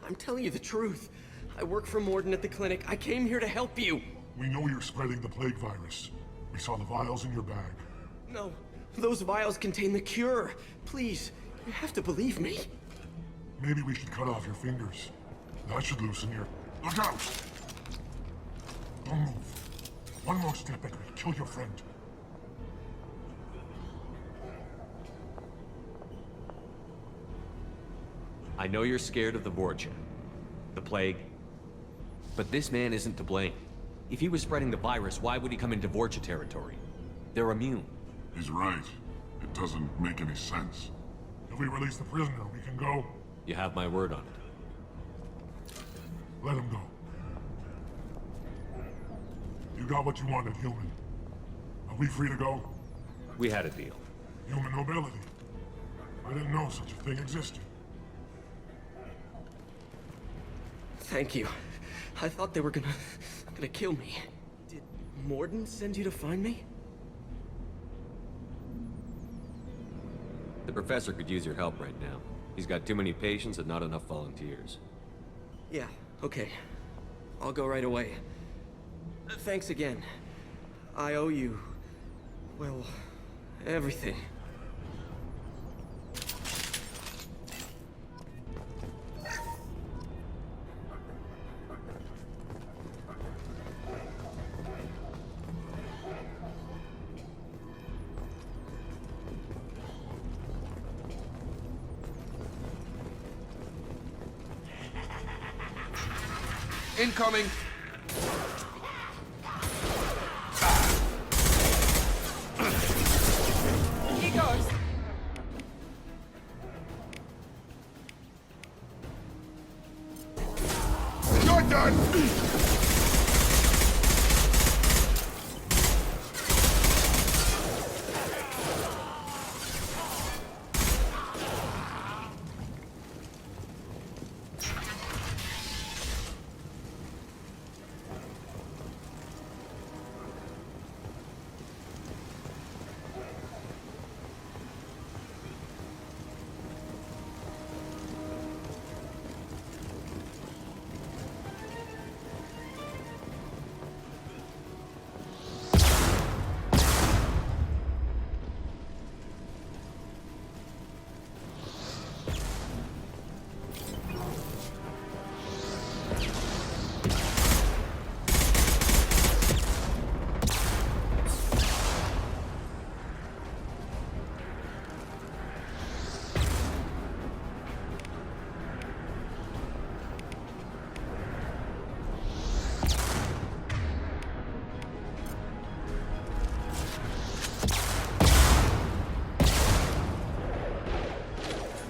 I'm telling you the truth. I work for Mordin at the clinic. I came here to help you. We know you're spreading the plague virus. We saw the vials in your bag. No, those vials contain the cure. Please, you have to believe me. Maybe we should cut off your fingers. That should loosen your... Look out! Don't move. One more step and we'll kill your friend. I know you're scared of the Vorcha, the plague, but this man isn't to blame. If he was spreading the virus, why would he come into Vorcha territory? They're immune. He's right. It doesn't make any sense. If we release the prisoner, we can go. You have my word on it. Let him go. You got what you wanted, human. Are we free to go? We had a deal. Human nobility. I didn't know such a thing existed. Thank you. I thought they were gonna kill me. Did Mordin send you to find me? The professor could use your help right now. He's got too many patients and not enough volunteers. Yeah, okay. I'll go right away. Thanks again. I owe you... well, everything. Incoming! He goes. You're done!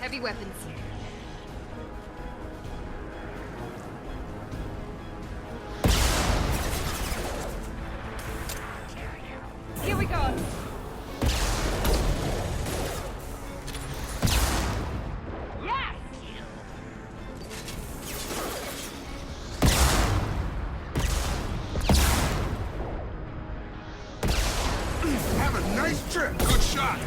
Heavy weapons. Here we go. Yes! Have a nice trip! Good shot!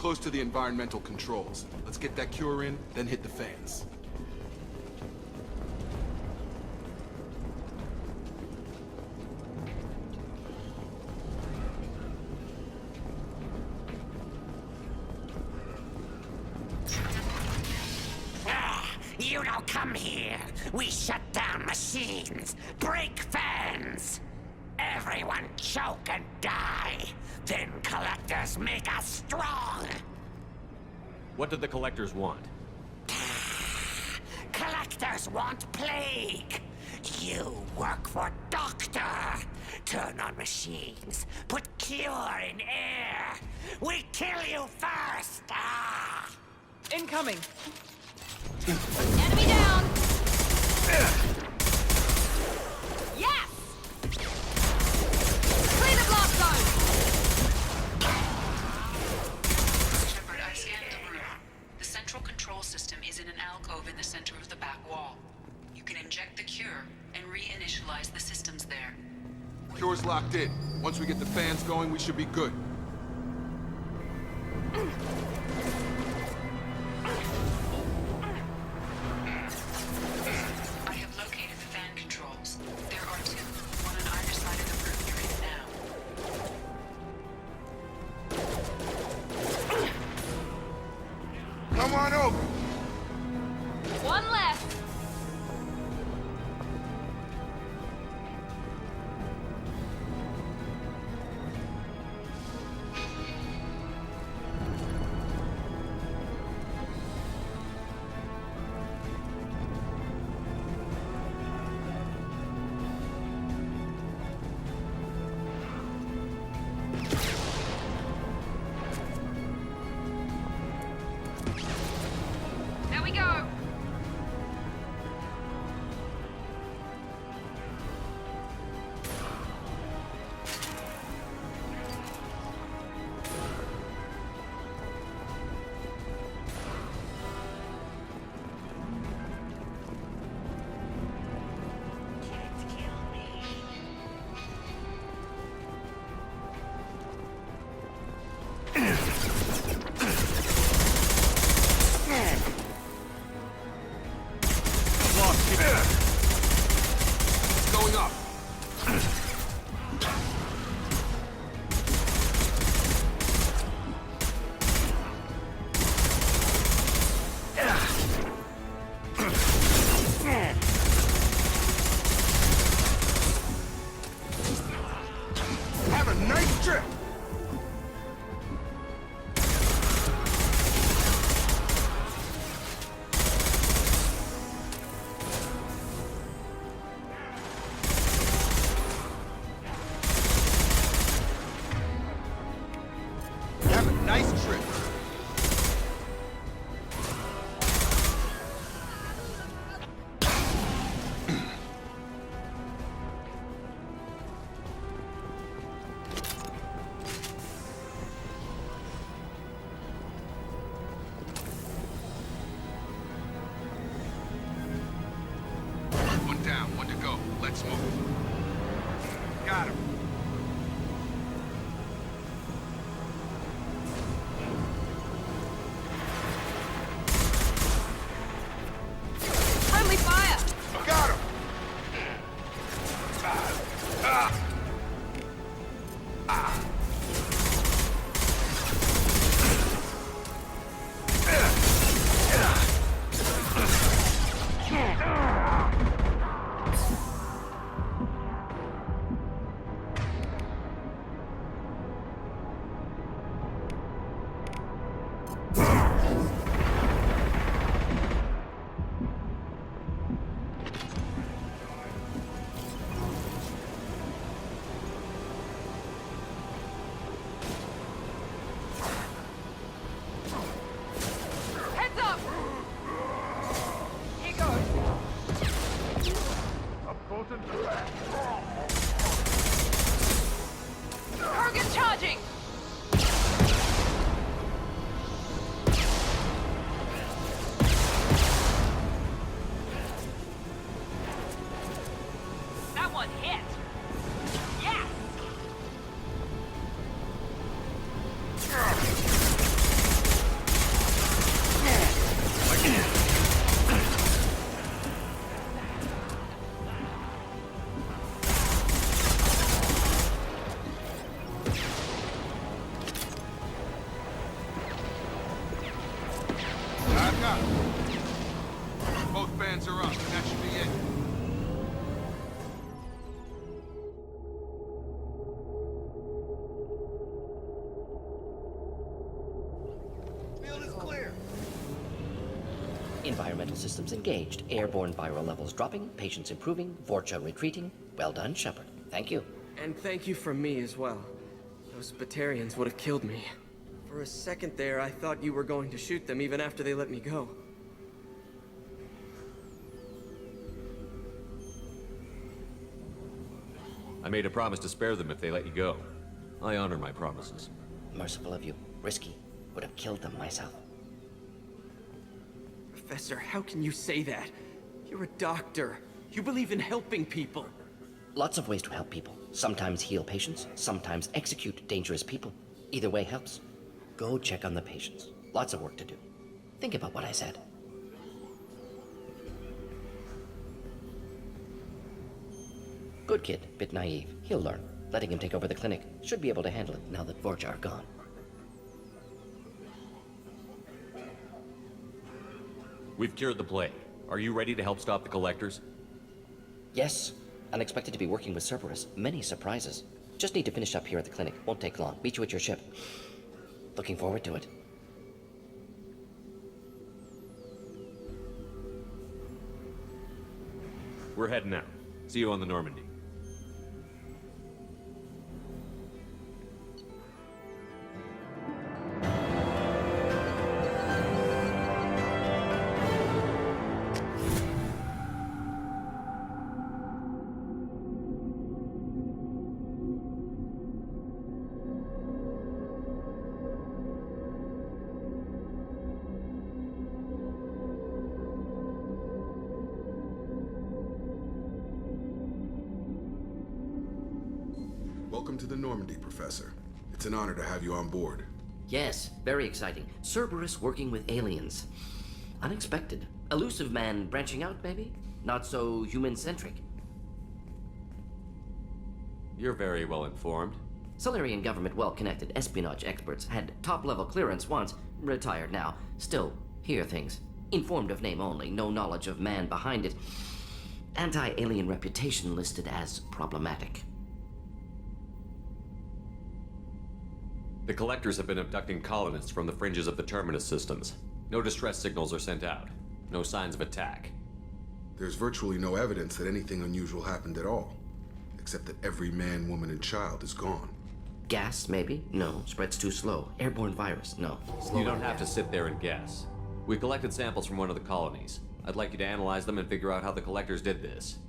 close to the environmental controls. Let's get that cure in, then hit the fans. You don't come here. We shut down machines, break fans. Everyone choke and die. Then collectors make us strong. What do the collectors want? Collectors want plague. You work for Doctor. Turn on machines. Put cure in air. We kill you first. Ah! Incoming. Enemy down. Yes. Clear the blast zone. Shepard, I've scanned the room. The central control system is in an alcove in the center of the back wall. You can inject the cure and reinitialize the systems there. Cure's locked in. Once we get the fans going, we should be good. I have located the fan controls. There are two, one on either side of the room you're in now. Come on over! One left. There we go. Going up! Have a nice trip! Have a nice trip. One down, one to go. Let's move. Got him. Friendly fire. Got him! Heads up. Here goes. Krogan charging. That one hit. Yes. Environmental systems engaged. Airborne viral levels dropping. Patients improving. Vorcha retreating. Well done, Shepard. Thank you. And thank you from me as well. Those Batarians would have killed me. For a second there, I thought you were going to shoot them even after they let me go. I made a promise to spare them if they let you go. I honor my promises. Merciful of you. Risky. Would have killed them myself. Professor, how can you say that? You're a doctor. You believe in helping people. Lots of ways to help people. Sometimes heal patients, sometimes execute dangerous people. Either way helps. Go check on the patients. Lots of work to do. Think about what I said. Good kid, bit naive. He'll learn. Letting him take over the clinic. Should be able to handle it now that Vorcha are gone. We've cured the plague. Are you ready to help stop the Collectors? Yes. Unexpected to be working with Cerberus. Many surprises. Just need to finish up here at the clinic. Won't take long. Meet you at your ship. Looking forward to it. We're heading out. See you on the Normandy. Welcome to the Normandy, Professor. It's an honor to have you on board. Yes, very exciting. Cerberus working with aliens. Unexpected. Elusive man branching out, maybe? Not so human-centric. You're very well informed. Solarian government well-connected espionage experts had top-level clearance once, retired now. Still, hear things. Informed of name only, no knowledge of man behind it. Anti-alien reputation listed as problematic. The Collectors have been abducting colonists from the fringes of the Terminus systems. No distress signals are sent out. No signs of attack. There's virtually no evidence that anything unusual happened at all, except that every man, woman, and child is gone. Gas, maybe? No. Spreads too slow. Airborne virus? No. You don't have to sit there and guess. We collected samples from one of the colonies. I'd like you to analyze them and figure out how the Collectors did this.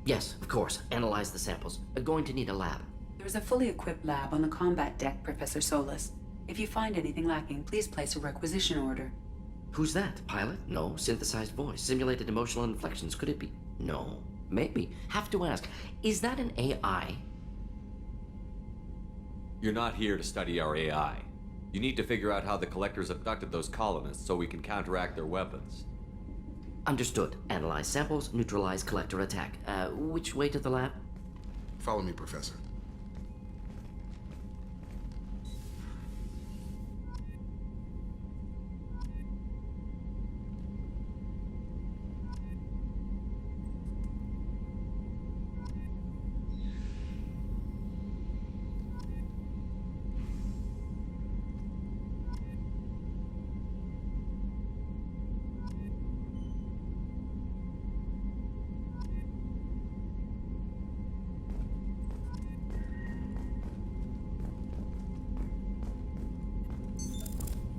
Yes, of course. Analyze the samples. Going to need a lab. There's a fully equipped lab on the combat deck, Professor Solis. If you find anything lacking, please place a requisition order. Who's that? Pilot? No. Synthesized voice. Simulated emotional inflections. Could it be? No. Maybe. Have to ask. Is that an AI? You're not here to study our AI. You need to figure out how the Collectors abducted those colonists so we can counteract their weapons. Understood. Analyze samples, neutralize collector attack. Which way to the lab? Follow me, Professor.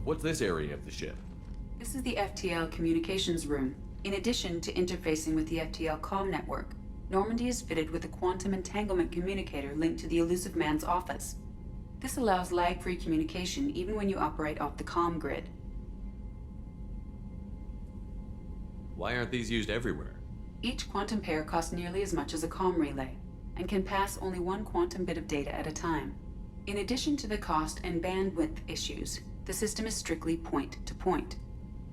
What's this area of the ship? This is the FTL communications room. In addition to interfacing with the FTL comm network, Normandy is fitted with a quantum entanglement communicator linked to the Elusive Man's office. This allows lag-free communication even when you operate off the comm grid. Why aren't these used everywhere? Each quantum pair costs nearly as much as a comm relay, and can pass only one quantum bit of data at a time. In addition to the cost and bandwidth issues, the system is strictly point-to-point.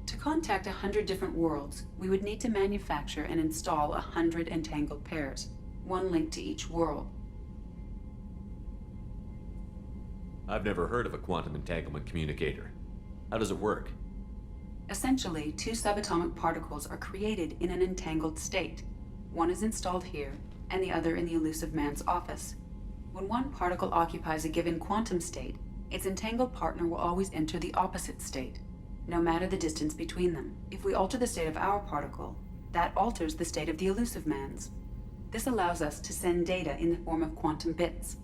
To contact 100 different worlds, we would need to manufacture and install 100 entangled pairs, one linked to each world. I've never heard of a quantum entanglement communicator. How does it work? Essentially, two subatomic particles are created in an entangled state. One is installed here, and the other in the Elusive Man's office. When one particle occupies a given quantum state, its entangled partner will always enter the opposite state. no matter the distance between them. If we alter the state of our particle, that alters the state of the elusive man's. This allows us to send data in the form of quantum bits.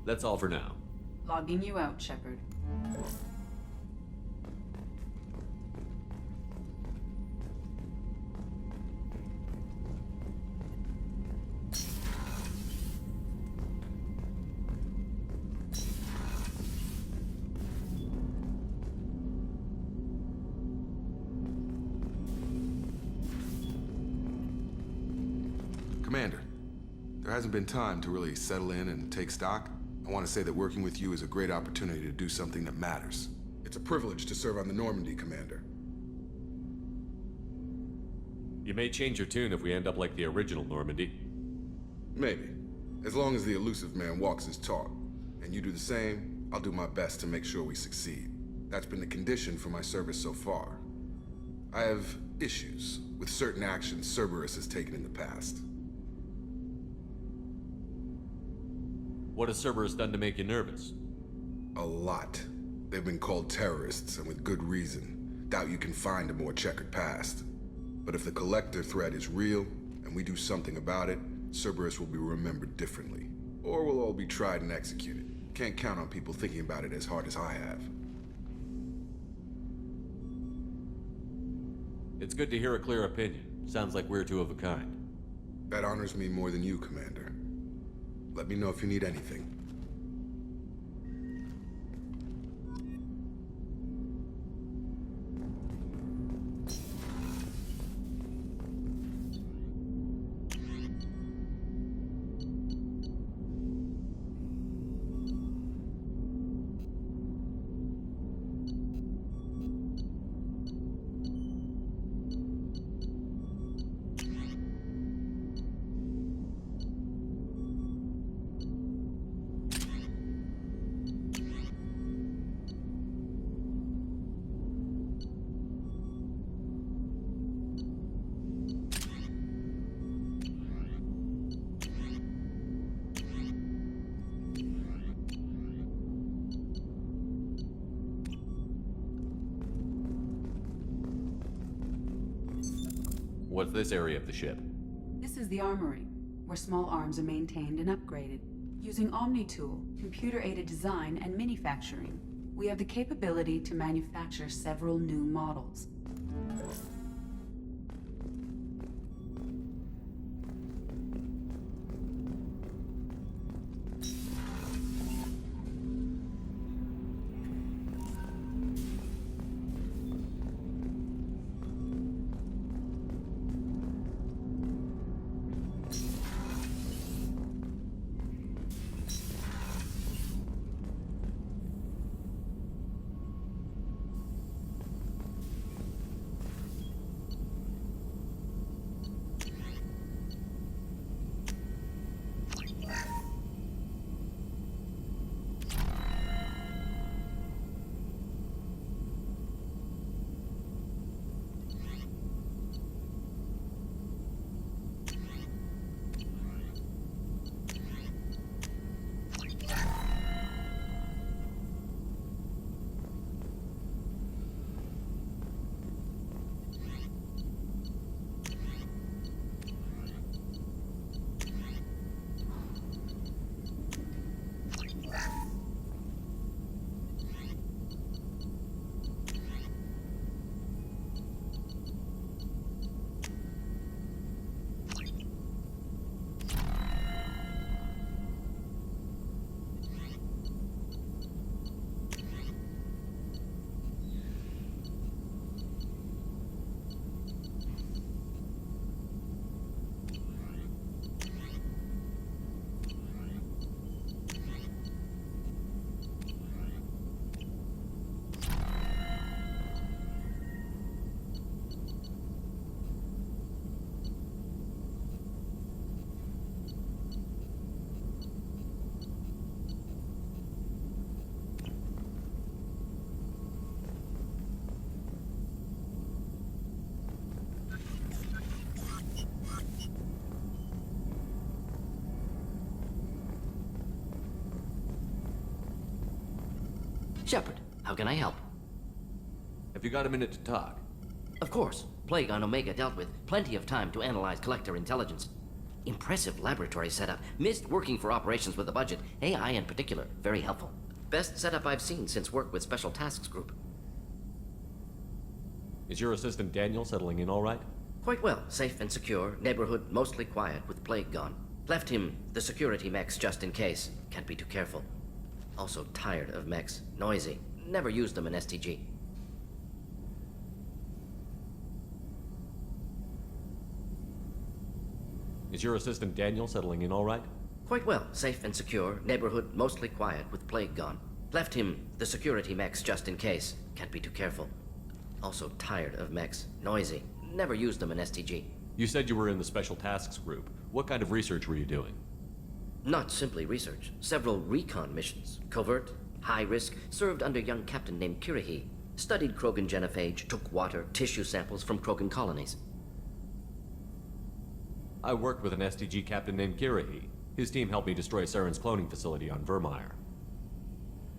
That's all for now. Logging you out, Shepard. Commander, there hasn't been time to really settle in and take stock. I want to say that working with you is a great opportunity to do something that matters. It's a privilege to serve on the Normandy, Commander. You may change your tune if we end up like the original Normandy. Maybe. As long as the elusive man walks his talk, and you do the same, I'll do my best to make sure we succeed. That's been the condition for my service so far. I have issues with certain actions Cerberus has taken in the past. What has Cerberus done to make you nervous? A lot. They've been called terrorists, and with good reason. Doubt you can find a more checkered past. But if the Collector threat is real, and we do something about it, Cerberus will be remembered differently. Or we'll all be tried and executed. Can't count on people thinking about it as hard as I have. It's good to hear a clear opinion. Sounds like we're two of a kind. That honors me more than you, Commander. Let me know if you need anything. What's this area of the ship? This is the armory, where small arms are maintained and upgraded. Using OmniTool, computer-aided design, and manufacturing, we have the capability to manufacture several new models. Shepard, How can I help? Have you got a minute to talk? Of course. Plague on Omega dealt with. Plenty of time to analyze collector intelligence. Impressive laboratory setup. Missed working for operations with a budget. AI in particular. Very helpful. Best setup I've seen since work with Special Tasks Group. Is your assistant Daniel settling in all right? Quite well. Safe and secure. Neighborhood mostly quiet with Plague gone. Left him the security mechs just in case. Can't be too careful. Also tired of mechs. Noisy. Never used them in STG. Is your assistant Daniel settling in all right? Quite well. Safe and secure. Neighborhood mostly quiet with Plague gone. Left him the security mechs just in case. Can't be too careful. Also tired of mechs. Noisy. Never used them in STG. You said you were in the Special Tasks Group. What kind of research were you doing? Not simply research. Several recon missions. Covert, high risk, served under a young captain named Kirihi. Studied Krogan genophage, took water, tissue samples from Krogan colonies. I worked with an STG captain named Kirihi. His team helped me destroy Saren's cloning facility on Vermeer.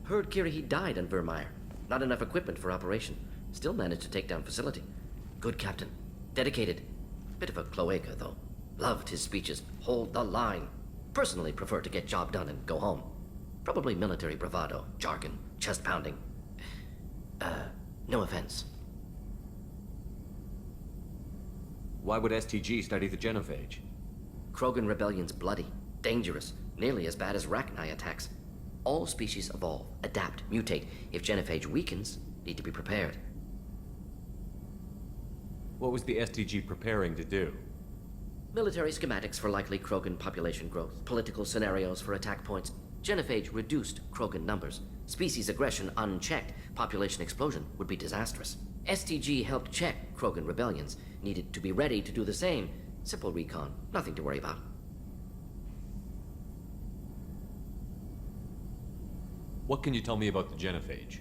Heard Kirihi died on Vermeer. Not enough equipment for operation. Still managed to take down facility. Good captain. Dedicated. Bit of a cloaca, though. Loved his speeches. Hold the line. Personally prefer to get job done and go home. Probably military bravado, jargon, chest pounding. No offense. Why would STG study the genophage? Krogan rebellion's bloody, dangerous, nearly as bad as Rachni attacks. All species evolve, adapt, mutate. If genophage weakens, need to be prepared. What was the STG preparing to do? Military schematics for likely Krogan population growth, political scenarios for attack points. Genophage reduced Krogan numbers. Species aggression unchecked, population explosion would be disastrous. STG helped check Krogan rebellions. Needed to be ready to do the same. Simple recon, nothing to worry about. What can you tell me about the genophage?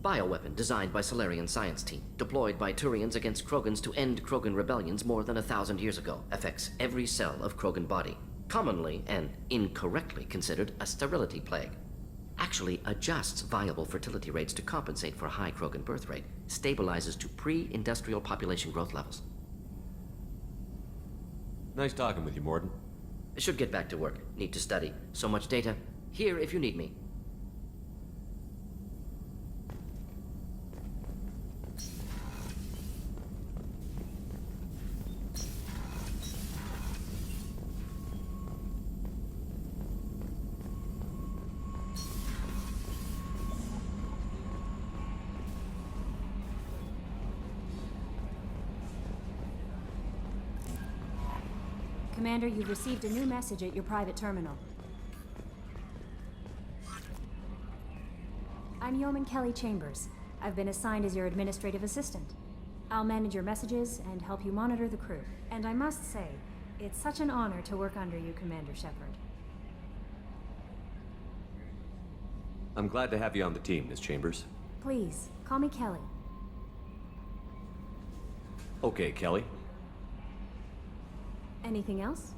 Bioweapon designed by Solarian science team, deployed by Turians against Krogans to end Krogan rebellions more than 1,000 years ago. Affects every cell of Krogan body. Commonly and incorrectly considered a sterility plague. Actually adjusts viable fertility rates to compensate for a high Krogan birth rate. Stabilizes to pre-industrial population growth levels. Nice talking with you, Mordin. Should get back to work. Need to study. So much data. Here if you need me. Commander, you've received a new message at your private terminal. I'm Yeoman Kelly Chambers. I've been assigned as your administrative assistant. I'll manage your messages and help you monitor the crew. And I must say, it's such an honor to work under you, Commander Shepard. I'm glad to have you on the team, Miss Chambers. Please, call me Kelly. Okay, Kelly. Anything else?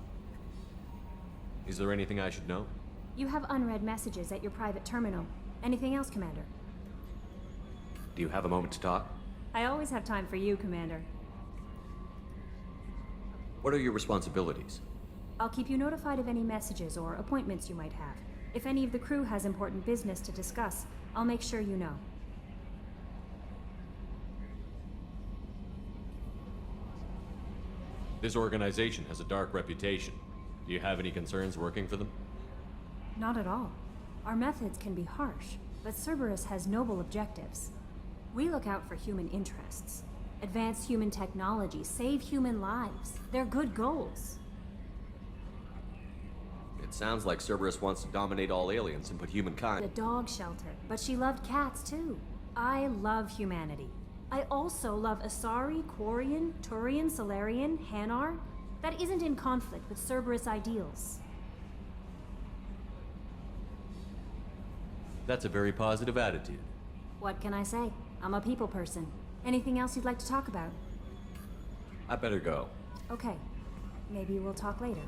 Is there anything I should know? You have unread messages at your private terminal. Anything else, Commander? Do you have a moment to talk? I always have time for you, Commander. What are your responsibilities? I'll keep you notified of any messages or appointments you might have. If any of the crew has important business to discuss, I'll make sure you know. This organization has a dark reputation. Do you have any concerns working for them? Not at all. Our methods can be harsh, but Cerberus has noble objectives. We look out for human interests. Advance human technology, save human lives. They're good goals. It sounds like Cerberus wants to dominate all aliens and put The humankind... dog shelter, but she loved cats too. I love humanity. I also love Asari, Quarian, Turian, Solarian, Hanar. That isn't in conflict with Cerberus ideals. That's a very positive attitude. What can I say? I'm a people person. Anything else you'd like to talk about? I better go. Okay. Maybe we'll talk later.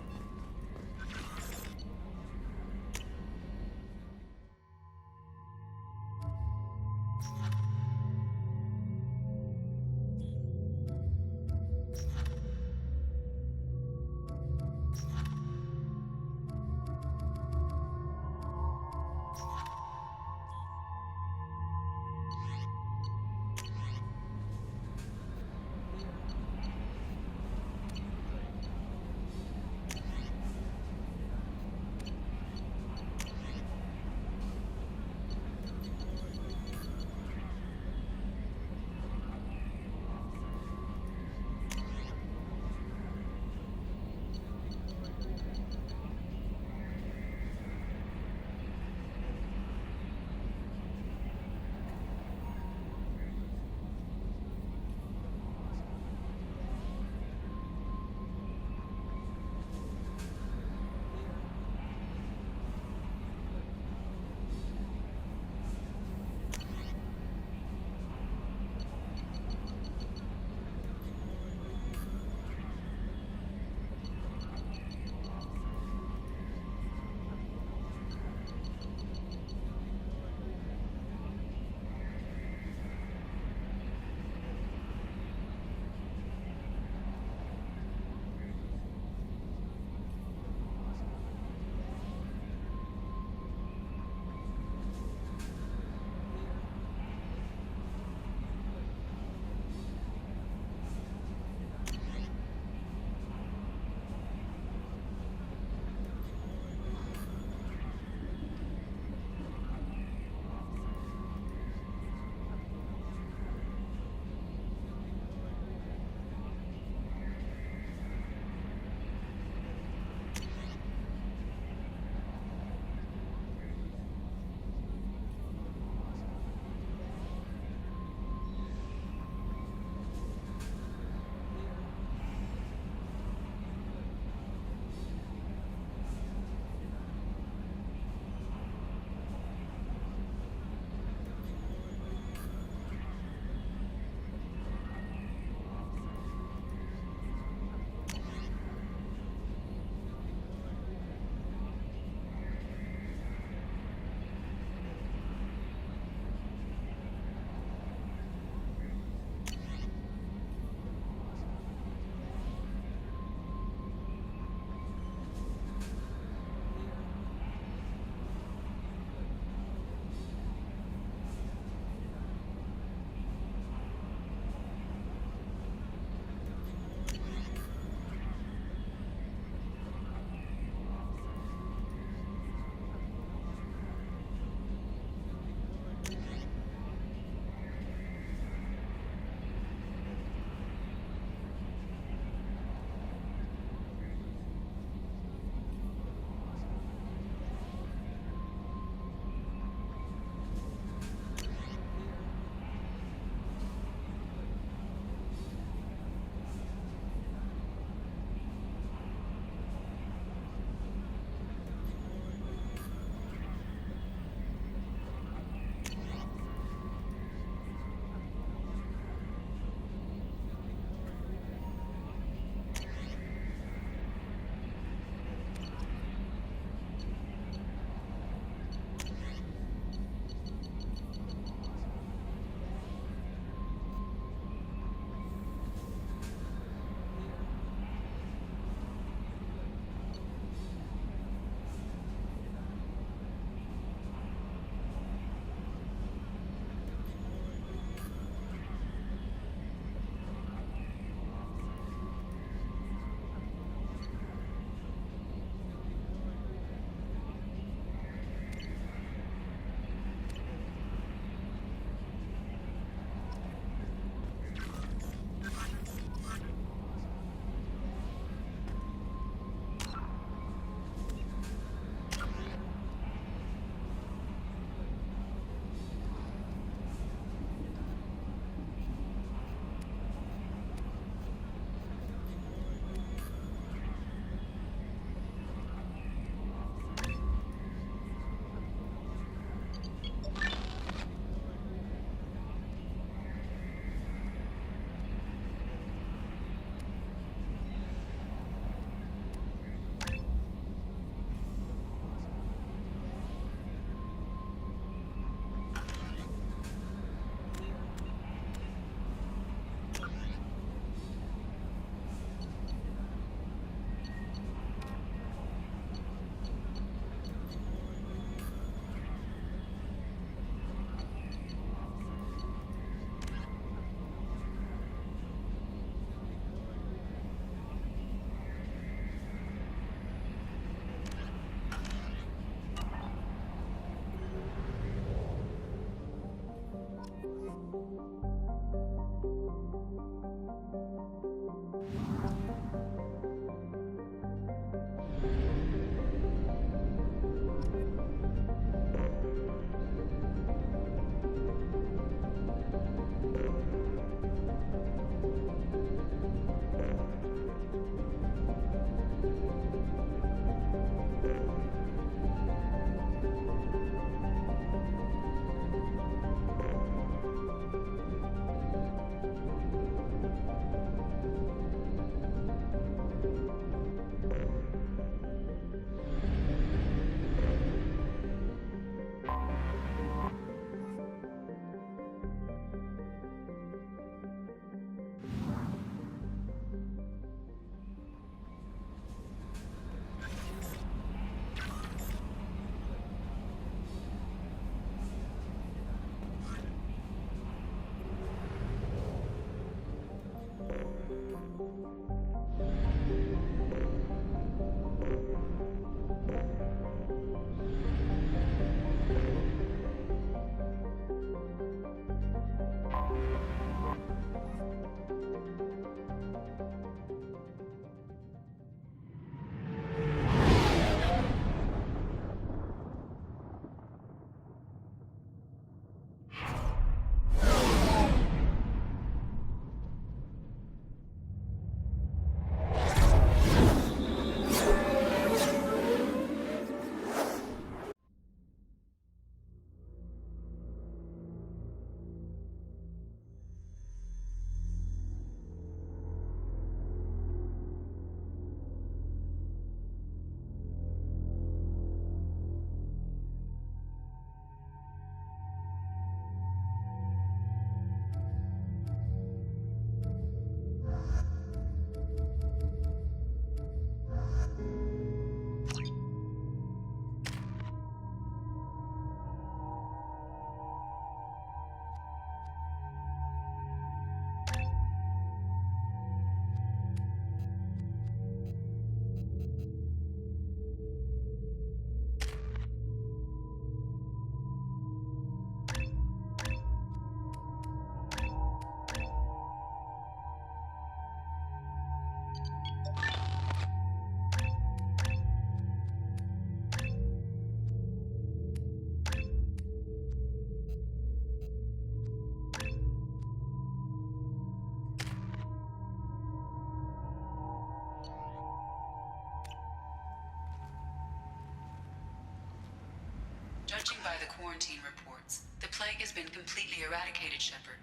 quarantine reports. The plague has been completely eradicated, Shepard.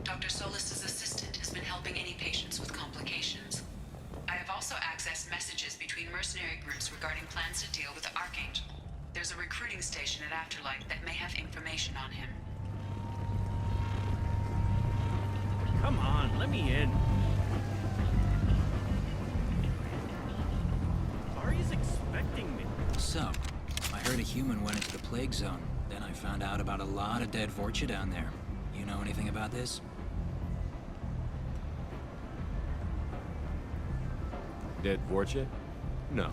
Dr. Solis' assistant has been helping any patients with complications. I have also accessed messages between mercenary groups regarding plans to deal with the Archangel. There's a recruiting station at Afterlight that may have information on him. Come on, let me in. Ari's expecting me. So, I heard a human went into the plague zone. Then I found out about a lot of dead Vorcha down there. You know anything about this? Dead Vorcha? No.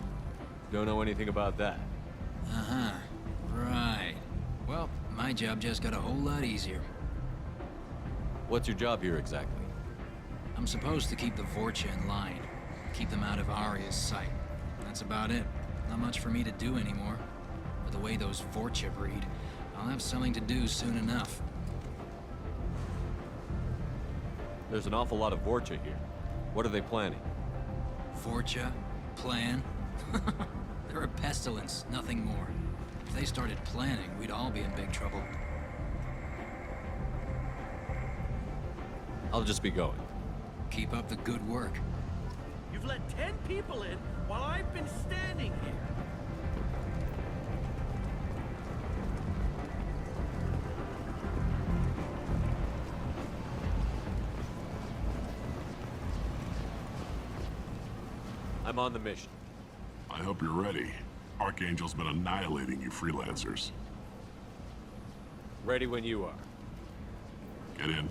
Don't know anything about that. Uh-huh. Right. Well, my job just got a whole lot easier. What's your job here exactly? I'm supposed to keep the Vorcha in line. Keep them out of Aria's sight. That's about it. Not much for me to do anymore. With the way those Vorcha breed, I'll have something to do soon enough. There's an awful lot of Vorcha here. What are they planning? Vorcha? Plan? They're a pestilence, nothing more. If they started planning, we'd all be in big trouble. I'll just be going. Keep up the good work. You've let 10 people in while I've been standing here. I'm on the mission. I hope you're ready. Archangel's been annihilating you freelancers. Ready when you are. Get in.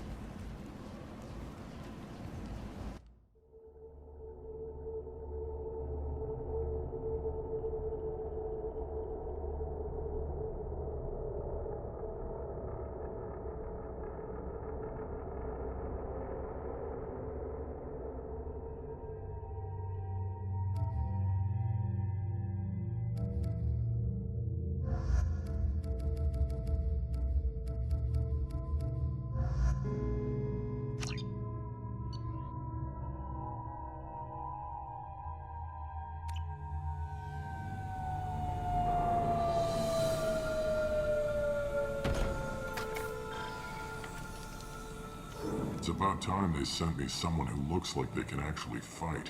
It's about time they sent me someone who looks like they can actually fight.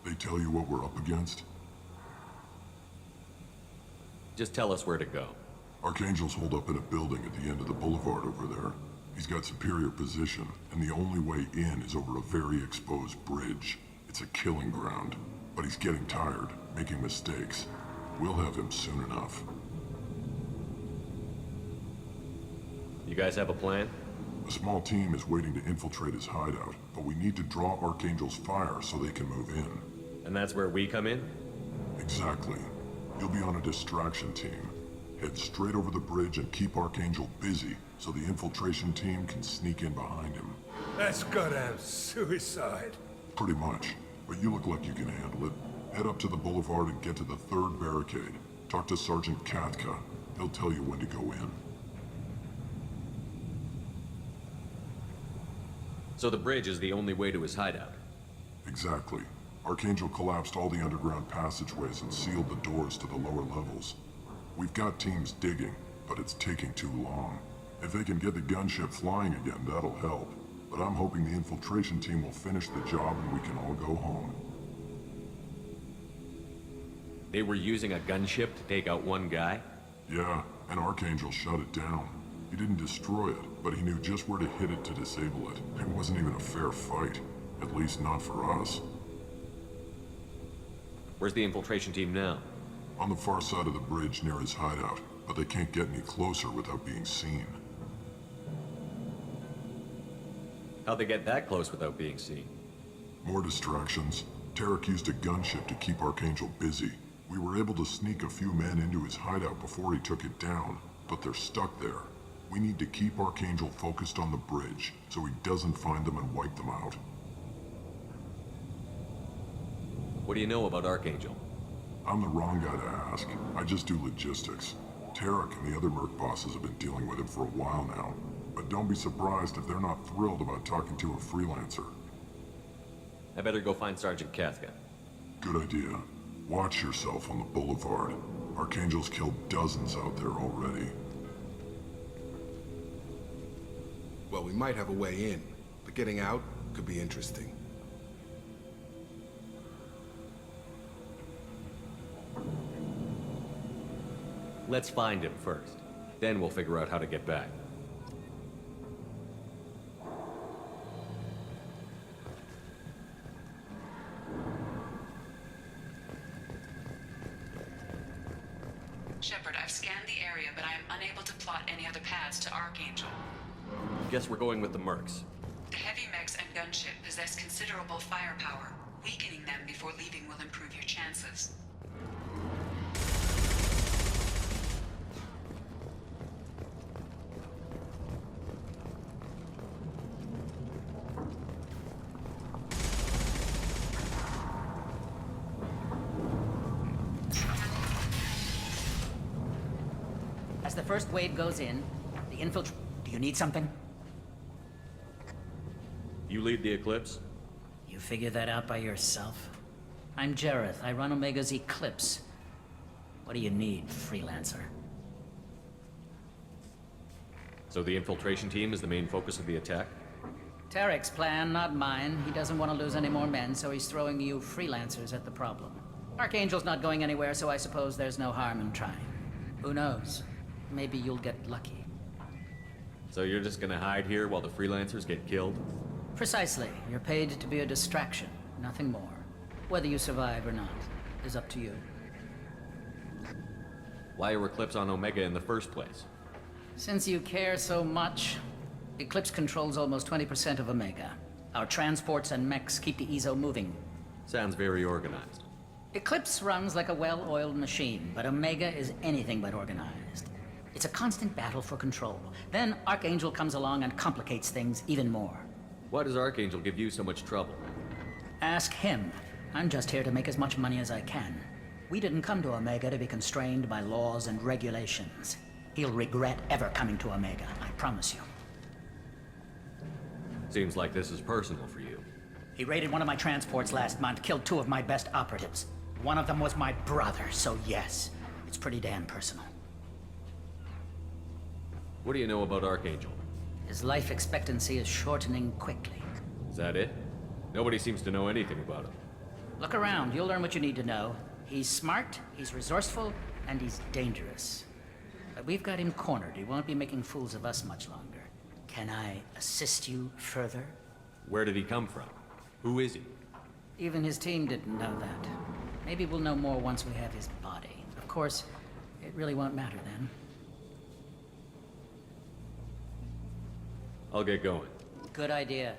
They tell you what we're up against? Just tell us where to go. Archangel's holed up in a building at the end of the boulevard over there. He's got superior position, and the only way in is over a very exposed bridge. It's a killing ground, but he's getting tired, making mistakes. We'll have him soon enough. You guys have a plan? A small team is waiting to infiltrate his hideout, but we need to draw Archangel's fire so they can move in. And that's where we come in? Exactly. You'll be on a distraction team. Head straight over the bridge and keep Archangel busy so the infiltration team can sneak in behind him. That's goddamn suicide. Pretty much. But you look like you can handle it. Head up to the boulevard and get to the third barricade. Talk to Sergeant Katka. He'll tell you when to go in. So the bridge is the only way to his hideout? Exactly. Archangel collapsed all the underground passageways and sealed the doors to the lower levels. We've got teams digging, but it's taking too long. If they can get the gunship flying again, that'll help. But I'm hoping the infiltration team will finish the job and we can all go home. They were using a gunship to take out one guy? Yeah, and Archangel shut it down. He didn't destroy it, but he knew just where to hit it to disable it. It wasn't even a fair fight. At least not for us. Where's the infiltration team now? On the far side of the bridge near his hideout, but they can't get any closer without being seen. How'd they get that close without being seen? More distractions. Tarek used a gunship to keep Archangel busy. We were able to sneak a few men into his hideout before he took it down, but they're stuck there. We need to keep Archangel focused on the bridge, so he doesn't find them and wipe them out. What do you know about Archangel? I'm the wrong guy to ask. I just do logistics. Tarek and the other merc bosses have been dealing with him for a while now. But don't be surprised if they're not thrilled about talking to a freelancer. I better go find Sergeant Kafka. Good idea. Watch yourself on the boulevard. Archangel's killed dozens out there already. Well, we might have a way in, but getting out could be interesting. Let's find him first. Then we'll figure out how to get back. Shepard, I've scanned the area, but I am unable to plot any other paths to Archangel. Guess we're going with the mercs. The heavy mechs and gunship possess considerable firepower. Weakening them before leaving will improve your chances. As the first wave goes in, the infiltr... Do you need something? You lead the Eclipse? You figure that out by yourself? I'm Jareth. I run Omega's Eclipse. What do you need, freelancer? So the infiltration team is the main focus of the attack? Tarek's plan, not mine. He doesn't want to lose any more men, so he's throwing you freelancers at the problem. Archangel's not going anywhere, so I suppose there's no harm in trying. Who knows? Maybe you'll get lucky. So you're just gonna hide here while the freelancers get killed? Precisely. You're paid to be a distraction, nothing more. Whether you survive or not is up to you. Why are Eclipse on Omega in the first place? Since you care so much, Eclipse controls almost 20% of Omega. Our transports and mechs keep the EZO moving. Sounds very organized. Eclipse runs like a well-oiled machine, but Omega is anything but organized. It's a constant battle for control. Then Archangel comes along and complicates things even more. Why does Archangel give you so much trouble? Ask him. I'm just here to make as much money as I can. We didn't come to Omega to be constrained by laws and regulations. He'll regret ever coming to Omega, I promise you. Seems like this is personal for you. He raided one of my transports last month, killed 2 of my best operatives. One of them was my brother, so yes, it's pretty damn personal. What do you know about Archangel? His life expectancy is shortening quickly. Is that it? Nobody seems to know anything about him. Look around, you'll learn what you need to know. He's smart, he's resourceful, and he's dangerous. But we've got him cornered. He won't be making fools of us much longer. Can I assist you further? Where did he come from? Who is he? Even his team didn't know that. Maybe we'll know more once we have his body. Of course, it really won't matter then. I'll get going. Good idea.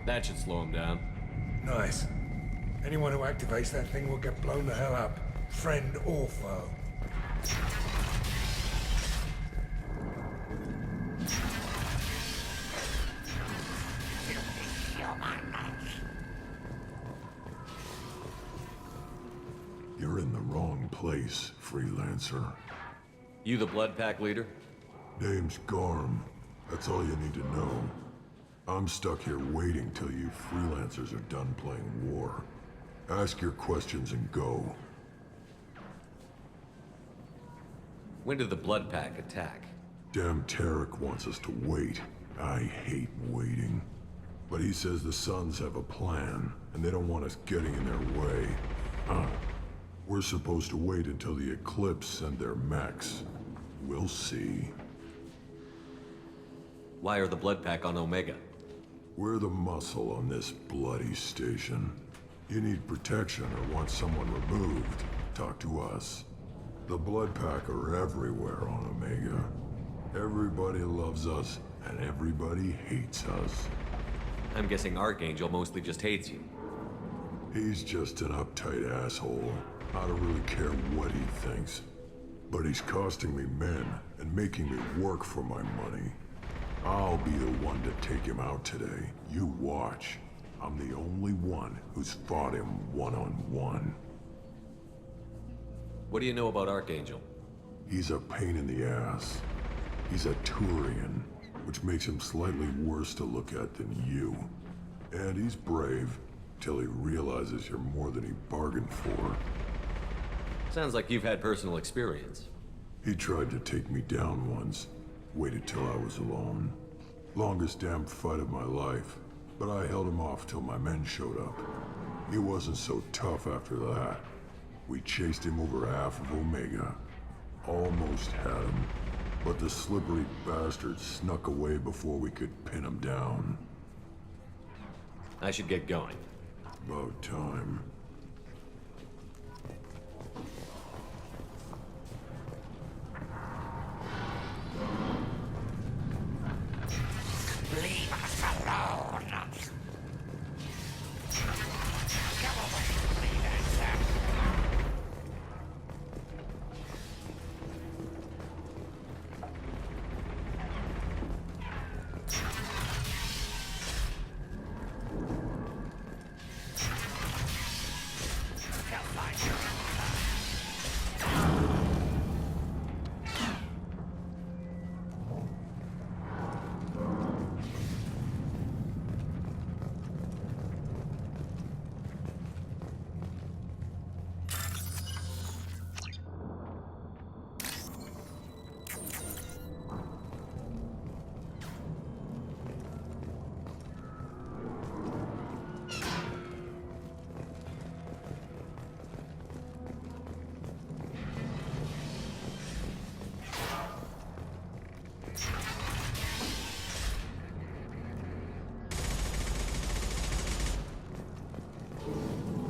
That should slow him down. Nice. Anyone who activates that thing will get blown the hell up. Friend or foe. You're in the wrong place, freelancer. You the Blood Pack leader? Name's Garm. That's all you need to know. I'm stuck here waiting till you freelancers are done playing war. Ask your questions and go. When did the Blood Pack attack? Damn Tarek wants us to wait. I hate waiting. But he says the Suns have a plan, and they don't want us getting in their way. We're supposed to wait until the Eclipse send their mechs. We'll see. Why are the Blood Pack on Omega? We're the muscle on this bloody station. You need protection or want someone removed, talk to us. The Blood Pack are everywhere on Omega. Everybody loves us, and everybody hates us. I'm guessing Archangel mostly just hates you. He's just an uptight asshole. I don't really care what he thinks. But he's costing me men and making me work for my money. I'll be the one to take him out today. You watch. I'm the only one who's fought him one-on-one. What do you know about Archangel? He's a pain in the ass. He's a Turian, which makes him slightly worse to look at than you. And he's brave, till he realizes you're more than he bargained for. Sounds like you've had personal experience. He tried to take me down once. Waited till I was alone. Longest damn fight of my life. But I held him off till my men showed up. He wasn't so tough after that. We chased him over half of Omega. Almost had him. But the slippery bastard snuck away before we could pin him down. I should get going. About time. Leave us alone. Go away, freelancer. They'll find you.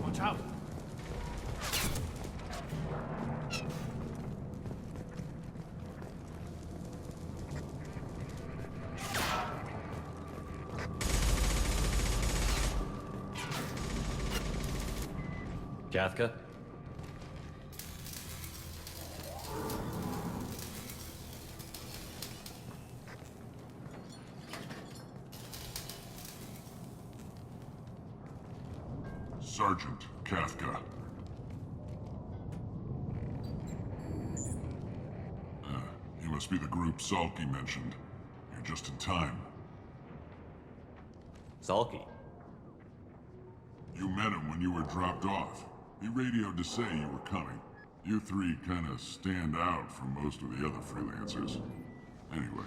Watch out. Kathka? Sergeant Kathka. You must be the group Salky mentioned. You're just in time. Salky? You met him when you were dropped off. He radioed to say you were coming. You three kinda stand out from most of the other freelancers. Anyway,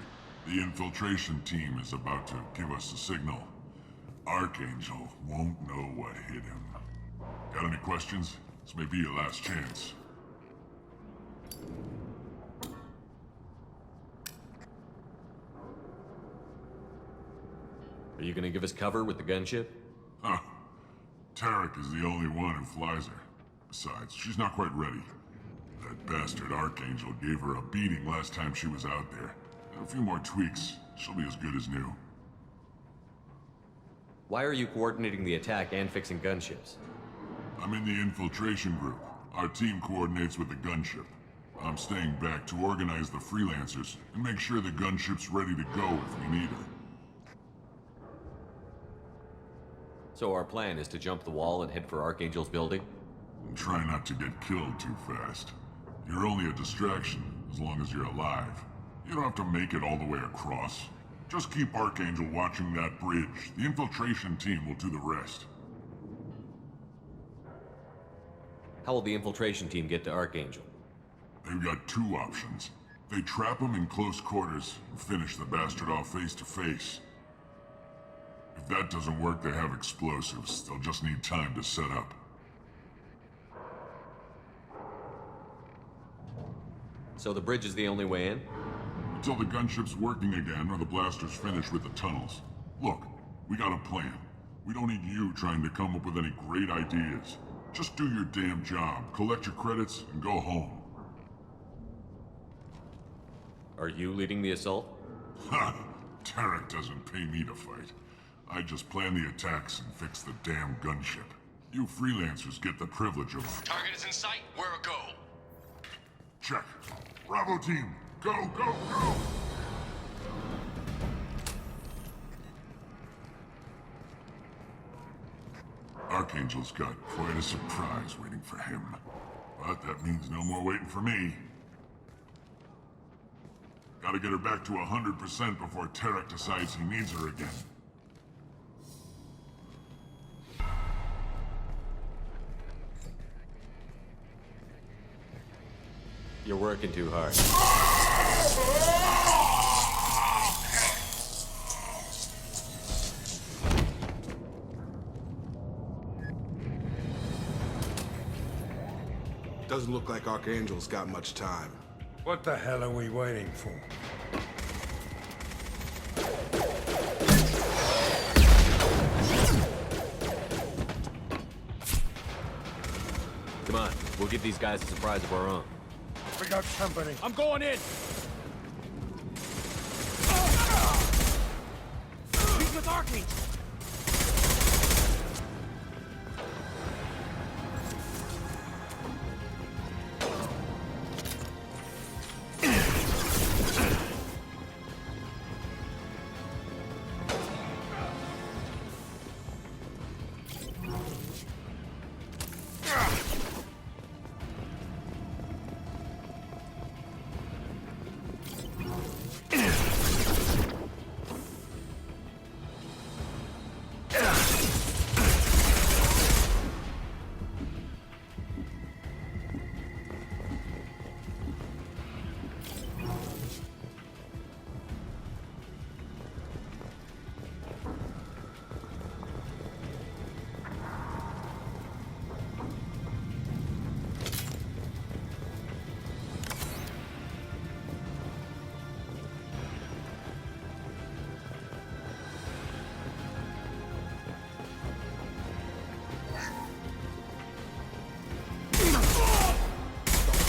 the infiltration team is about to give us a signal. Archangel won't know what hit him. Got any questions? This may be your last chance. Are you gonna give us cover with the gunship? Huh. Tarek is the only one who flies her. Besides, she's not quite ready. That bastard Archangel gave her a beating last time she was out there. A few more tweaks, she'll be as good as new. Why are you coordinating the attack and fixing gunships? I'm in the infiltration group. Our team coordinates with the gunship. I'm staying back to organize the freelancers and make sure the gunship's ready to go if we need her. So our plan is to jump the wall and head for Archangel's building? And try not to get killed too fast. You're only a distraction, as long as you're alive. You don't have to make it all the way across. Just keep Archangel watching that bridge. The infiltration team will do the rest. How will the infiltration team get to Archangel? They've got two options. They trap him in close quarters and finish the bastard off face to face. If that doesn't work, they have explosives. They'll just need time to set up. So the bridge is the only way in? Until the gunship's working again or the blasters finish with the tunnels. Look, we got a plan. We don't need you trying to come up with any great ideas. Just do your damn job, collect your credits, and go home. Are you leading the assault? Ha! Tarek doesn't pay me to fight. I just plan the attacks and fix the damn gunship. You freelancers get the privilege of... Target is in sight. Where a go? Check. Bravo team, go, go, go! Archangel's got quite a surprise waiting for him. But that means no more waiting for me. Gotta get her back to 100% before Tarek decides he needs her again. You're working too hard. Doesn't look like Archangel's got much time. What the hell are we waiting for? Come on, we'll give these guys a surprise of our own. We got company. I'm going in. He's with Arcane.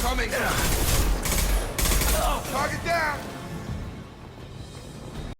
Coming! Target down!